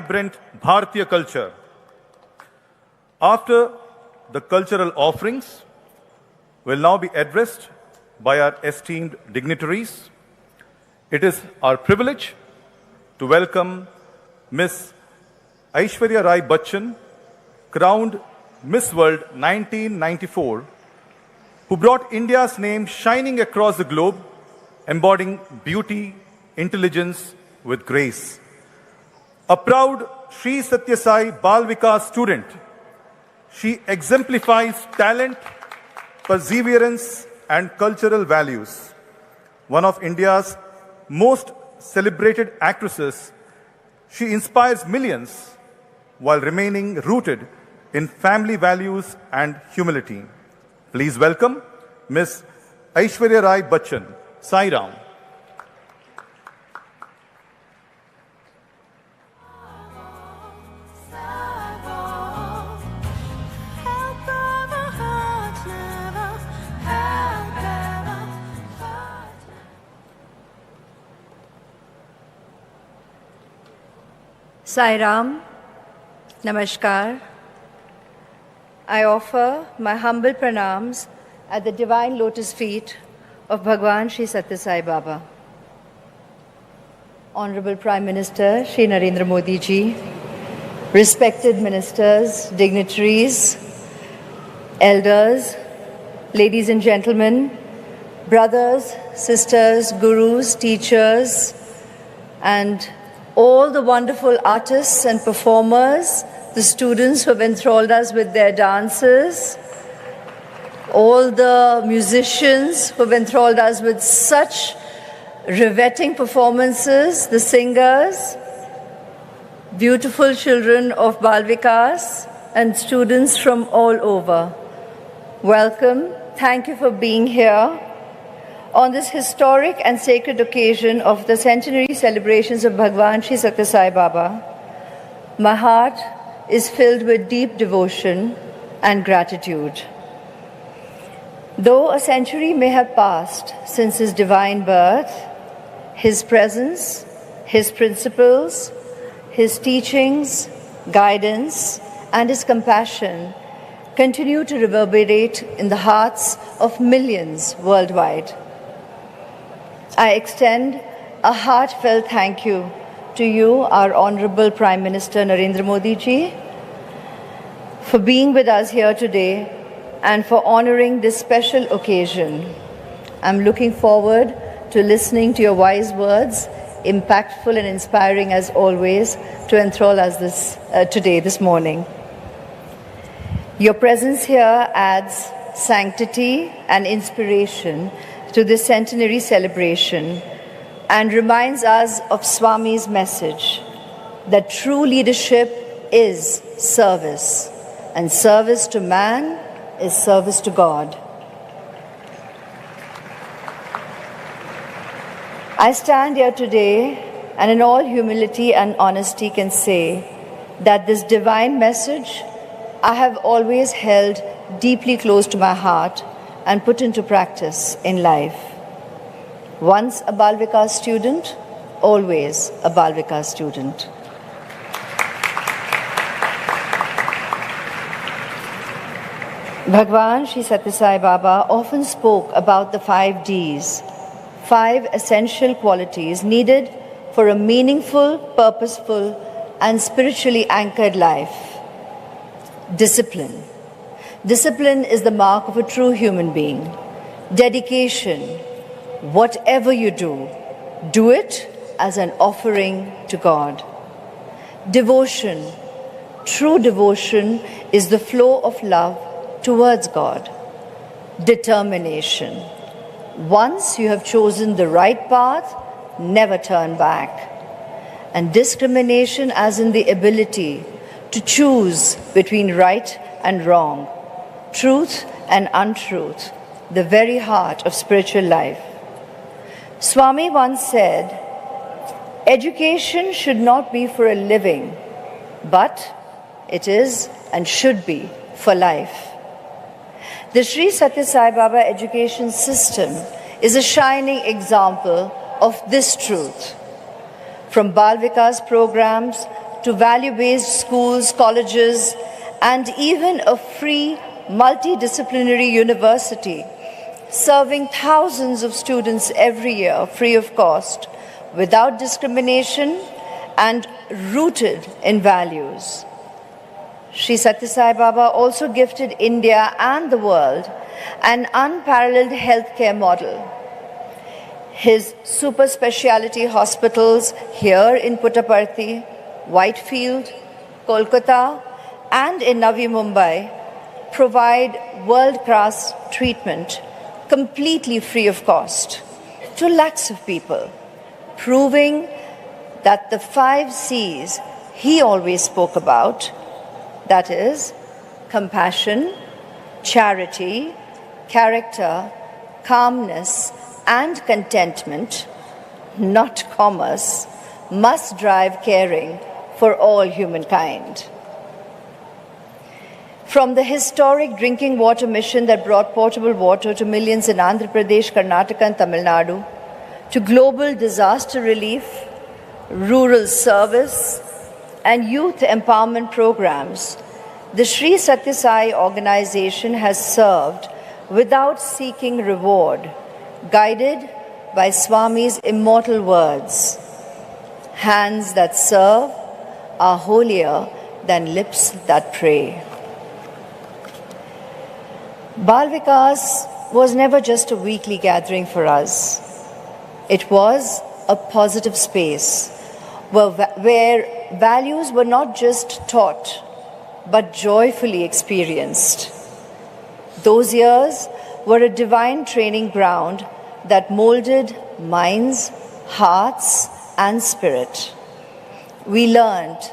vibrant Bharatiya culture. After the cultural offerings will now be addressed by our esteemed dignitaries. It is our privilege to welcome Miss Aishwarya Rai Bachchan, crowned Miss World 1994, who brought India's name shining across the globe, embodying beauty, intelligence with grace. A proud Sri Satya Sai Bal Vikas student, she exemplifies talent, perseverance, and cultural values. One of India's most celebrated actresses, she inspires millions while remaining rooted in family values and humility. Please welcome Miss Aishwarya Rai Bachchan. Sai Ram. Sai Ram, Namaskar. I offer my humble pranams at the divine lotus feet of Bhagwan Sri Satya Sai Baba. Honorable Prime Minister Shri Narendra Modi ji, respected ministers, dignitaries, elders, ladies and gentlemen, brothers, sisters, gurus, teachers, and all the wonderful artists and performers, the students who have enthralled us with their dances, all the musicians who have enthralled us with such riveting performances, the singers, beautiful children of Bal Vikas, and students from all over. Welcome. Thank you for being here on this historic and sacred occasion of the centenary celebrations of Bhagwan Sri Satya Sai Baba. My heart is filled with deep devotion and gratitude. Though a century may have passed since his divine birth, his presence, his principles, his teachings, guidance, and his compassion continue to reverberate in the hearts of millions worldwide. I extend a heartfelt thank you to you, our Honorable Prime Minister Narendra Modi ji, for being with us here today and for honoring this special occasion. I'm looking forward to listening to your wise words, impactful and inspiring as always, to enthrall us this morning. Your presence here adds sanctity and inspiration to this centenary celebration and reminds us of Swami's message that true leadership is service, and service to man is service to God. I stand here today and in all humility and honesty can say that this divine message I have always held deeply close to my heart and put into practice in life. Once a Bal Vikas student, always a Bal Vikas student. Bhagwan Sri Satya Sai Baba often spoke about the 5 Ds, 5 essential qualities needed for a meaningful, purposeful, and spiritually anchored life. Discipline. Discipline is the mark of a true human being. Dedication. Whatever you do, do it as an offering to God. Devotion. True devotion is the flow of love towards God. Determination. Once you have chosen the right path, never turn back. And discrimination as in the ability to choose between right and wrong, truth and untruth, the very heart of spiritual life. Swami once said, education should not be for a living, but it is and should be for life. The Sri Satya Sai Baba education system is a shining example of this truth. From Bal Vikas programs to value-based schools, colleges, and even a free multidisciplinary university, serving thousands of students every year free of cost, without discrimination and rooted in values. Sri Satya Sai Baba also gifted India and the world an unparalleled healthcare model. His super speciality hospitals here in Puttaparthi, Whitefield, Kolkata, and in Navi Mumbai provide world-class treatment completely free of cost to lakhs of people, proving that the 5 C's he always spoke about, that is, compassion, charity, character, calmness, and contentment, not commerce, must drive caring for all humankind. From the historic drinking water mission that brought potable water to millions in Andhra Pradesh, Karnataka, and Tamil Nadu, to global disaster relief, rural service, and youth empowerment programs, the Sri Satya Sai organization has served without seeking reward, guided by Swami's immortal words, "Hands that serve are holier than lips that pray." Bal Vikas was never just a weekly gathering for us. It was a positive space where values were not just taught, but joyfully experienced. Those years were a divine training ground that molded minds, hearts, and spirit. We learned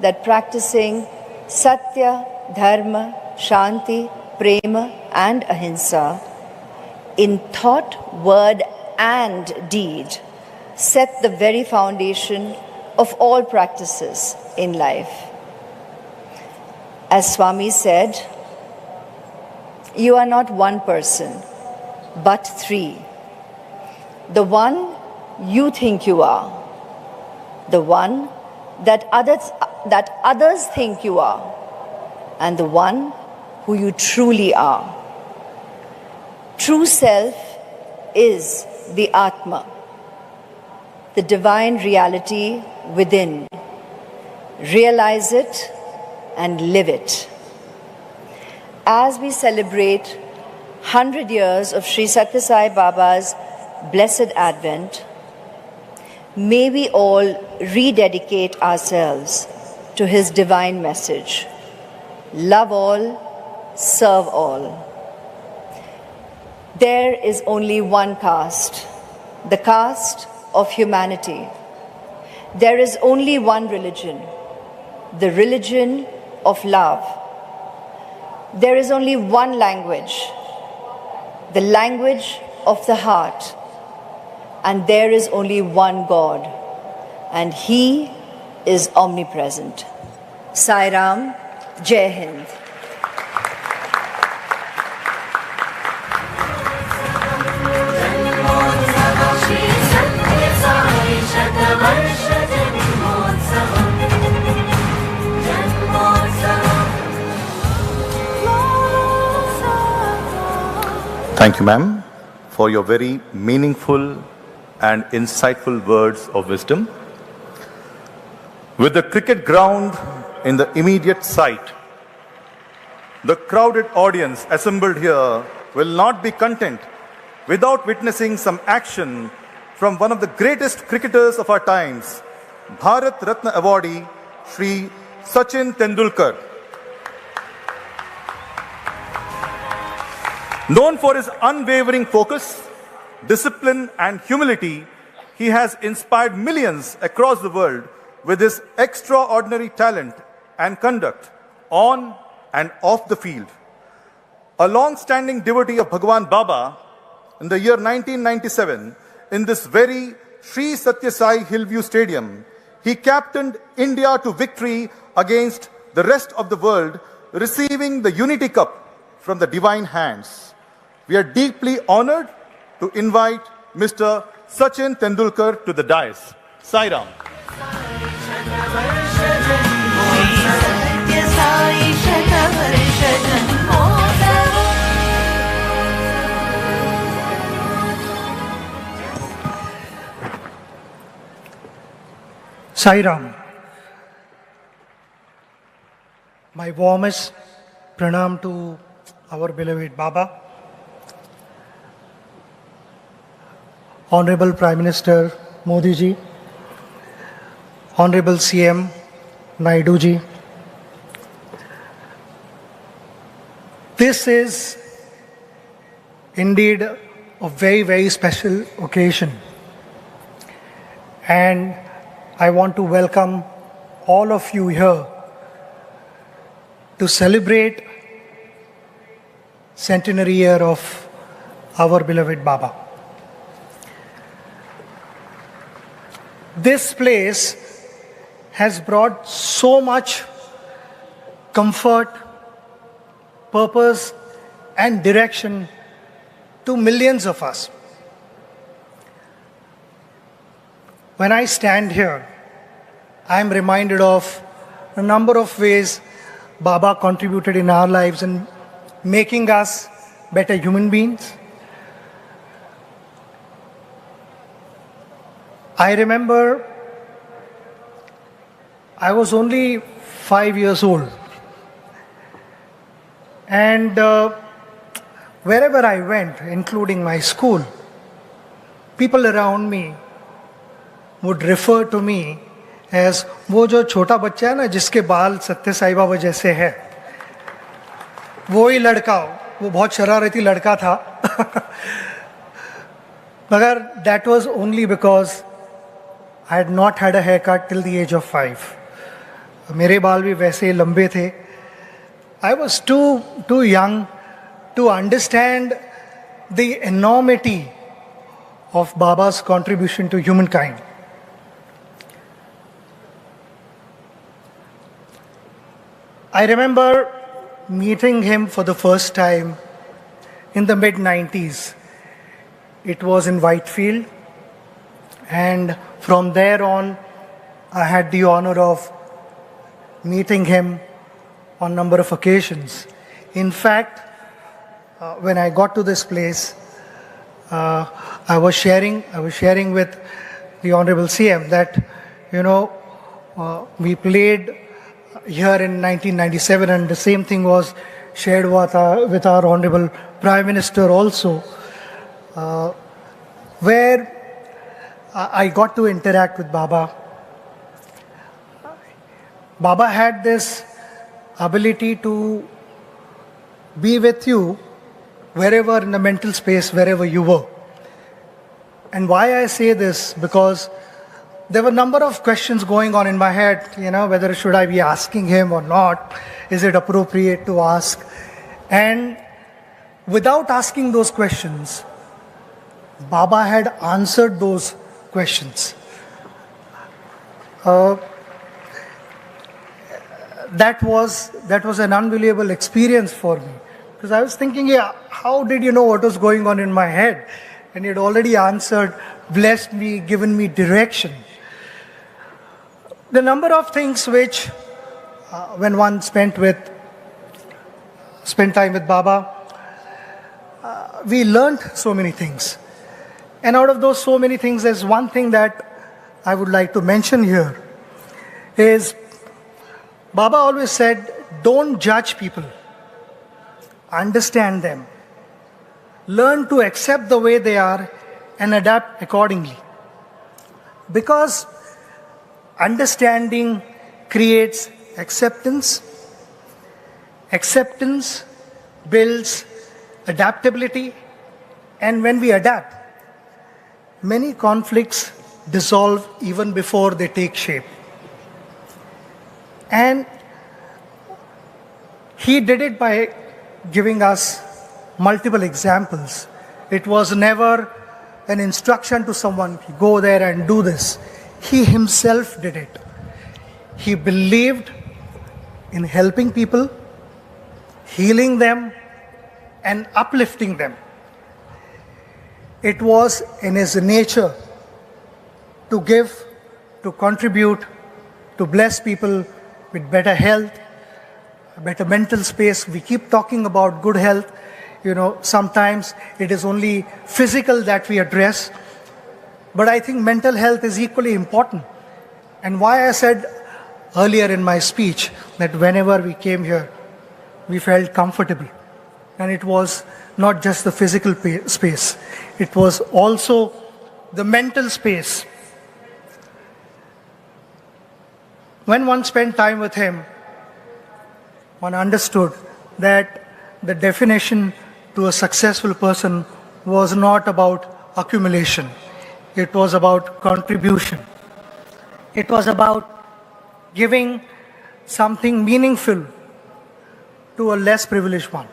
that practicing Satya, Dharma, Shanti, Prema, and Ahimsa in thought, word, and deed set the very foundation of all practices in life. As Swami said, "You are not one person, but 3. The one you think you are, the one that others think you are, and the one who you truly are. True self is the Atma, the divine reality within. Realize it and live it." As we celebrate 100 years of Sri Satya Sai Baba's blessed Advent, may we all rededicate ourselves to his divine message: love all, serve all. There is only one caste, the caste of humanity. There is only one religion, the religion of love. There is only one language, the language of the heart. And there is only one God, and He is omnipresent. Sai Ram, Jai Hind. Thank you, ma'am, for your very meaningful and insightful words of wisdom. With the cricket ground in the immediate sight, the crowded audience assembled here will not be content without witnessing some action from one of the greatest cricketers of our times, Bharat Ratna awardee, Shri Sachin Tendulkar. Known for his unwavering focus, discipline, and humility, he has inspired millions across the world with his extraordinary talent and conduct on and off the field. A long-standing devotee of Bhagwan Baba, in the year 1997, in this very Sri Satya Sai Hillview Stadium, he captained India to victory against the rest of the world, receiving the Unity Cup from the divine hands. We are deeply honored to invite Mr. Sachin Tendulkar to the dais. Sai Ram. Sai Ram. My warmest pranam to our beloved Baba, Honorable Prime Minister Modi ji, Honorable CM Naidu ji. This is indeed a very, very special occasion. And I want to welcome all of you here to celebrate centenary year of our beloved Baba. This place has brought so much comfort, purpose, and direction to millions of us. When I stand here, I am reminded of a number of ways Baba contributed in our lives in making us better human beings. I remember I was only 5 years old, and wherever I went, including my school, people around me would refer to me as वो जो छोटा बच्चा है ना जिसके बाल सत्य साई बाबा जैसे है, वो ही लड़का, वो बहुत शरारती लड़का था. मगर that was only because I had not had a haircut till the age of 5. मेरे बाल भी वैसे ही लंबे थे. I was too young to understand the enormity of Baba's contribution to humankind. I remember meeting him for the first time in the mid-90s. It was in Whitefield, and from there on, I had the honor of meeting him on a number of occasions. In fact, when I got to this place, I was sharing with the Honorable CM that, we played here in 1997, and the same thing was shared with our Honorable Prime Minister also, where I got to interact with Baba. Baba had this ability to be with you wherever in the mental space, wherever you were. And why I say this, because there were a number of questions going on in my head, whether should I be asking him or not, is it appropriate to ask? And without asking those questions, Baba had answered those questions. That was an unbelievable experience for me, because I was thinking, how did you know what was going on in my head? And he had already answered, blessed me, given me direction. The number of things which, when one spent time with Baba, we learned so many things. And out of those so many things, there's one thing that I would like to mention here, is Baba always said, don't judge people. Understand them. Learn to accept the way they are and adapt accordingly. Because understanding creates acceptance. Acceptance builds adaptability. And when we adapt, many conflicts dissolve even before they take shape. And he did it by giving us multiple examples. It was never an instruction to someone, go there and do this. He himself did it. He believed in helping people, healing them, and uplifting them. It was in his nature to give, to contribute, to bless people with better health, better mental space. We keep talking about good health. Sometimes it is only physical that we address, but I think mental health is equally important. And why I said earlier in my speech that whenever we came here, we felt comfortable. And it was not just the physical space, it was also the mental space. When one spent time with him, one understood that the definition to a successful person was not about accumulation. It was about contribution. It was about giving something meaningful to a less privileged one.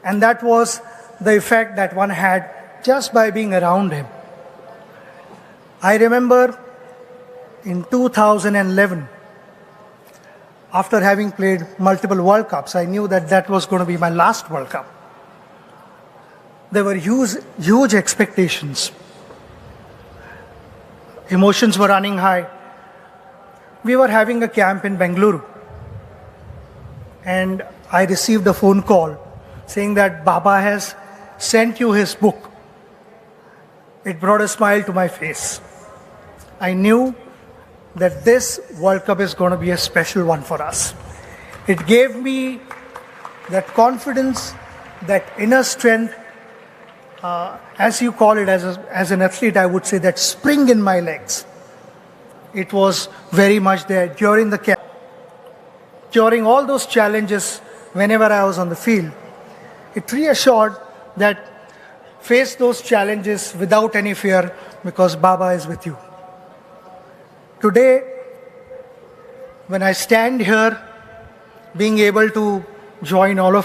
And that was the effect that one had just by being around him. I remember in 2011, after having played multiple World Cups, I knew that that was going to be my last World Cup. There were huge expectations. Emotions were running high. We were having a camp in Bengaluru. And I received a phone call saying that Baba has sent you his book. It brought a smile to my face. I knew that this World Cup is going to be a special one for us. It gave me that confidence, that inner strength, as you call it as an athlete, I would say that spring in my legs. It was very much there during the camp. During all those challenges, whenever I was on the field, it reassured that face those challenges without any fear because Baba is with you. Today, when I stand here, being able to join all of